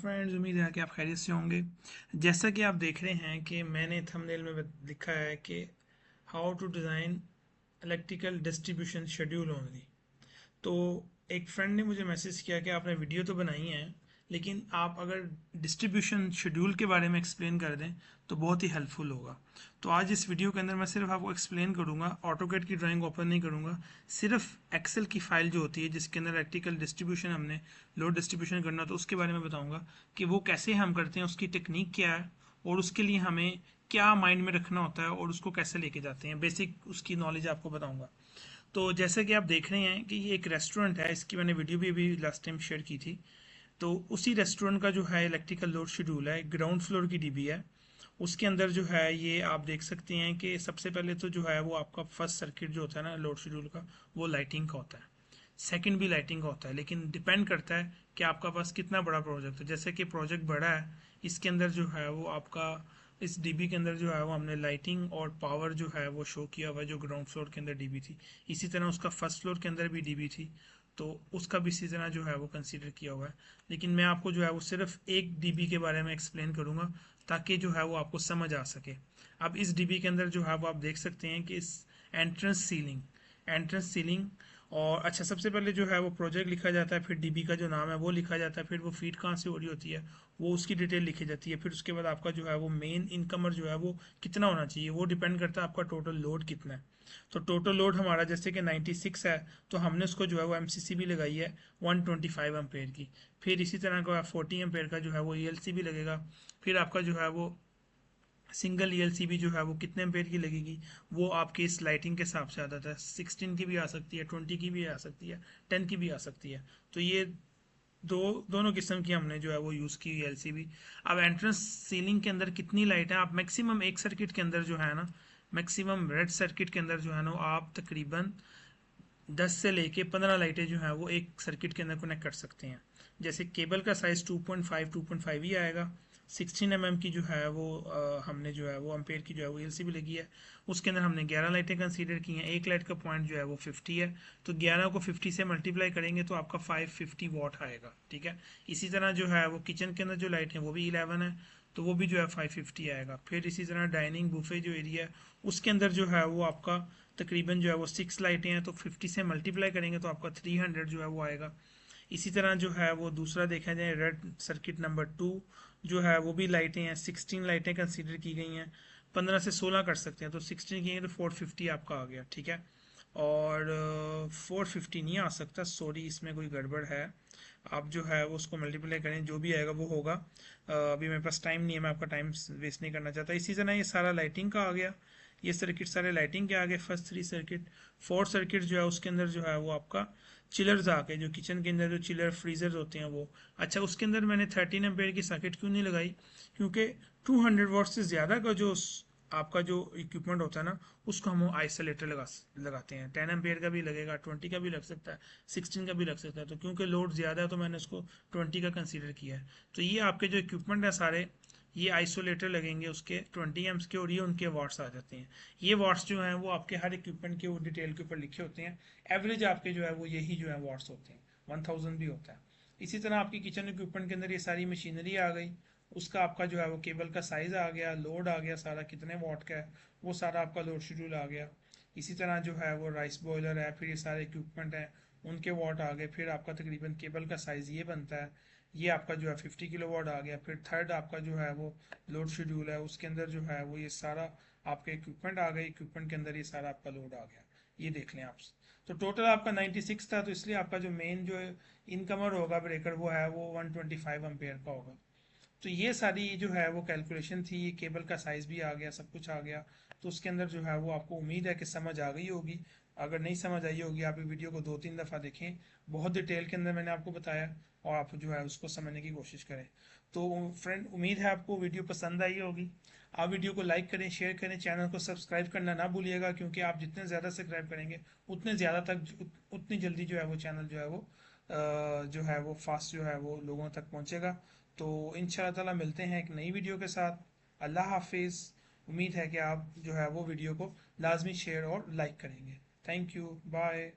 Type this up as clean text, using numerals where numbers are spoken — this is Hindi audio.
फ्रेंड्स, उम्मीद है कि आप खैरियत से होंगे। जैसा कि आप देख रहे हैं कि मैंने थंबनेल में लिखा है कि how to design electrical distribution schedule only. तो एक फ्रेंड ने मुझे मैसेज किया कि आपने वीडियो तो बनाई है, लेकिन आप अगर डिस्ट्रीब्यूशन शेड्यूल के बारे में एक्सप्लेन कर दें तो बहुत ही हेल्पफुल होगा। तो आज इस वीडियो के अंदर मैं सिर्फ आपको एक्सप्लेन करूंगा, ऑटोकैड की ड्राइंग ओपन नहीं करूंगा। सिर्फ एक्सेल की फाइल जो होती है जिसके अंदर इलेक्ट्रिकल डिस्ट्रीब्यूशन हमने लोड डिस्ट्रीब्यूशन करना, तो उसके बारे में बताऊंगा कि वो कैसे हम करते हैं, उसकी टेक्निक क्या है और उसके लिए हमें क्या माइंड में रखना होता है और उसको कैसे लेके जाते हैं। बेसिक उसकी नॉलेज आपको बताऊंगा। तो जैसे कि आप देख रहे हैं कि ये एक रेस्टोरेंट है, इसकी मैंने वीडियो भी अभी लास्ट टाइम शेयर की थी। तो उसी रेस्टोरेंट का जो है इलेक्ट्रिकल लोड शेड्यूल है, ग्राउंड फ्लोर की डीबी है। उसके अंदर जो है ये आप देख सकते हैं कि सबसे पहले तो जो है वो आपका फर्स्ट सर्किट जो होता है ना लोड शेड्यूल का, वो लाइटिंग का होता है। सेकंड भी लाइटिंग का होता है, लेकिन डिपेंड करता है कि आपका पास कितना बड़ा प्रोजेक्ट है। जैसे कि प्रोजेक्ट बड़ा है, इसके अंदर जो है वो आपका इस डीबी के अंदर जो है वो हमने लाइटिंग और पावर जो है वो शो किया हुआ है, जो ग्राउंड फ्लोर के अंदर डीबी थी। इसी तरह उसका फर्स्ट फ्लोर के अंदर भी डीबी थी, तो उसका भी इसी तरह जो है वो कंसीडर किया हुआ है। लेकिन मैं आपको जो है वो सिर्फ एक डीबी के बारे में एक्सप्लेन करूंगा ताकि जो है वो आपको समझ आ सके। अब इस डीबी के अंदर जो है वो आप देख सकते हैं कि इस एंट्रेंस सीलिंग और अच्छा, सबसे पहले जो है वो प्रोजेक्ट लिखा जाता है, फिर डीबी का जो नाम है वो लिखा जाता है, फिर वो फीड कहाँ से हो रही होती है वो उसकी डिटेल लिखी जाती है। फिर उसके बाद आपका जो है वो मेन इनकमर जो है वो कितना होना चाहिए, वो डिपेंड करता है आपका टोटल लोड कितना है। तो टोटल लोड हमारा जैसे कि 96 है, तो हमने उसको जो है वो एमसीसी भी लगाई है 125 एम्पेयर की। फिर इसी तरह का 40 एम्पेयर का जो है वो ईएलसी भी लगेगा। फिर आपका जो है वो सिंगल ईएलसीबी जो है वो कितने एम्पेयर की लगेगी, वो आपके इस लाइटिंग के हिसाब से आता है। 16 की भी आ सकती है, 20 की भी आ सकती है, 10 की भी आ सकती है। तो ये दोनों किस्म की हमने जो है वो यूज़ की एलसीबी। अब एंट्रेंस सीलिंग के अंदर कितनी लाइट है, आप मैक्सिमम एक सर्किट के अंदर जो है ना, मैक्सिमम रेड सर्किट के अंदर जो है ना, आप तकरीबन 10 से लेके 15 लाइटें जो है वो एक सर्किट के अंदर कनेक्ट कर सकते हैं। जैसे केबल का साइज 2.5 ही आएगा। 16 की जो है वो हमने जो है वो अम्पेयर की जो है वो एलसीबी लगी है। उसके अंदर हमने 11 लाइटें कंसीडर की हैं। एक लाइट का पॉइंट जो है वो 50 है, तो 11 को 50 से मल्टीप्लाई करेंगे तो आपका 550 वॉट आएगा। ठीक है। इसी तरह जो है वो किचन के अंदर जो लाइट है वो भी 11 है, तो वो भी जो है 550 आएगा। फिर इसी तरह डाइनिंग बुफे जो एरिया है उसके अंदर जो है वो आपका तकरीबन जो है वो 6 लाइटें हैं, तो 50 से मल्टीप्लाई करेंगे तो आपका 300 जो है वो आएगा। इसी तरह जो है वो दूसरा देखा जाए, रेड सर्किट नंबर 2 जो है वो भी लाइटें हैं, 16 लाइटें कंसीडर की गई हैं। 15 से 16 कर सकते हैं, तो 16 की तो 450 आपका आ गया। ठीक है। और 450 नहीं आ सकता, सॉरी, इसमें कोई गड़बड़ है। आप जो है वो उसको मल्टीप्लाई करें, जो भी आएगा वो होगा। अभी मेरे पास टाइम नहीं है, मैं आपका टाइम वेस्ट नहीं करना चाहता। इसी तरह ये सारा लाइटिंग का आ गया, ये सर्किट सारे लाइटिंग के आ गए, फर्स्ट 3 सर्किट। फोर्थ सर्किट जो है उसके अंदर जो है वो आपका चिलर्स आ गए, जो किचन के अंदर जो चिलर फ्रीजर्स होते हैं वो। अच्छा, उसके अंदर मैंने 13 एम्पेयर की सर्किट क्यों नहीं लगाई, क्योंकि 200 वॉट से ज़्यादा का जो आपका जो इक्विपमेंट होता है ना, उसको हम आइसोलेटर लगाते हैं। 10 एम्पेयर का भी लगेगा, 20 का भी लग सकता है, 16 का भी लग सकता है। तो क्योंकि लोड ज़्यादा है तो मैंने उसको 20 का कंसीडर किया है। तो ये आपके जो इक्विपमेंट है सारे, ये आइसोलेटर लगेंगे उसके 20 एम्स के, और ये उनके वाट्स आ जाते हैं। ये वाट्स जो हैं वो आपके हर इक्विपमेंट के वो डिटेल के ऊपर लिखे होते हैं। एवरेज आपके जो है वो यही जो है वाट्स होते हैं, 1000 भी होता है। इसी तरह आपकी किचन इक्विपमेंट के अंदर ये सारी मशीनरी आ गई, उसका आपका जो है वो केबल का साइज आ गया, लोड आ गया सारा कितने वाट का है, वो सारा आपका लोड शेड्यूल आ गया। इसी तरह जो है वो राइस बॉयलर है, फिर ये सारे इक्विपमेंट हैं उनके वाट आ गए। फिर आपका तकरीबन केबल का साइज ये बनता है, ये आपका जो है 50 किलो वाट आ गया। फिर थर्ड आपका जो है वो लोड शेड्यूल है, उसके अंदर जो है वो ये सारा आपके इक्विपमेंट आ गए, इक्विपमेंट के अंदर ये सारा आपका लोड आ गया। ये देख लें आप। तो टोटल आपका 96 था, तो इसलिए आपका जो मेन जो इनकमर होगा ब्रेकर वो है वो 125 एम्पेयर का होगा। तो ये सारी जो है वो कैलकुलेशन थी, ये केबल का साइज भी आ गया, सब कुछ आ गया। तो उसके अंदर जो है वो आपको उम्मीद है कि समझ आ गई होगी। अगर नहीं समझ आई होगी, आप ये वीडियो को 2-3 दफ़ा देखें, बहुत डिटेल के अंदर मैंने आपको बताया, और आप जो है उसको समझने की कोशिश करें। तो फ्रेंड, उम्मीद है आपको वीडियो पसंद आई होगी। आप वीडियो को लाइक करें, शेयर करें, चैनल को सब्सक्राइब करना ना भूलिएगा, क्योंकि आप जितने ज़्यादा सब्सक्राइब करेंगे उतने ज़्यादा तक उतनी जल्दी जो है वो चैनल जो है वो जो है वो फास्ट जो है वो लोगों तक पहुंचेगा। तो इंशाल्लाह ताला मिलते हैं एक नई वीडियो के साथ। अल्लाह हाफिज़। उम्मीद है कि आप जो है वो वीडियो को लाजमी शेयर और लाइक करेंगे। Thank you, bye.